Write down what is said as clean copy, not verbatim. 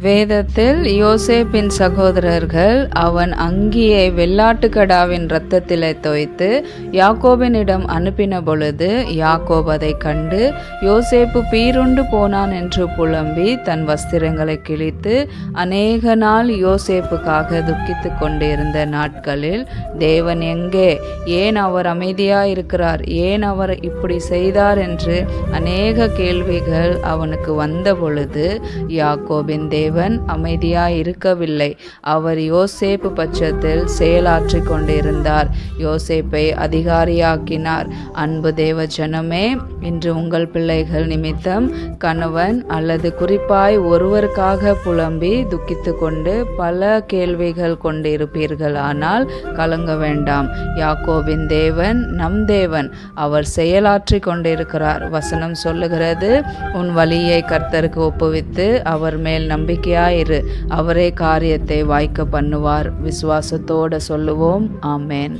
வேதத்தில் யோசேப்பின் சகோதரர்கள் அவன் அங்கியை வெள்ளாட்டுக்கடாவின் இரத்தத்திலே தோய்த்து யாக்கோபினிடம் அனுப்பின பொழுது யாக்கோப் அதை கண்டு யோசேப்பு பீருண்டு போனான் என்று புலம்பி தன் வஸ்திரங்களை கிழித்து அநேக நாள் யோசேப்புக்காக துக்கித்து கொண்டிருந்த நாட்களில் தேவன் எங்கே, ஏன் அவர் அமைதியாயிருக்கிறார், ஏன் அவர் இப்படி செய்தார் என்று அநேக கேள்விகள் அவனுக்கு வந்த பொழுது யாக்கோபின் தேவன் அமைதியாய் இருக்கவில்லை. அவர் யோசேப்பு பட்சத்தில் செயலாற்றி கொண்டிருந்தார். யோசேப்பை அதிகாரியாக்கினார். அன்பு தேவ ஜனமே, இன்று உங்கள் பிள்ளைகள் நிமித்தம் கணவன் அல்லது குறிப்பாய் ஒருவருக்காக புலம்பி துக்கித்து கொண்டு பல கேள்விகள் கொண்டிருப்பீர்கள். ஆனால் கலங்க வேண்டாம். யாக்கோபின் தேவன் நம் தேவன். அவர் செயலாற்றி கொண்டிருக்கிறார். வசனம் சொல்லுகிறது, உன் வழியை கர்த்தருக்கு ஒப்புவித்து அவர் மேல் நம்பிக்கையாயிரு, அவரே காரியத்தை வாய்க்க பண்ணுவார். விசுவாசத்தோடு சொல்லுவோம். ஆமேன்.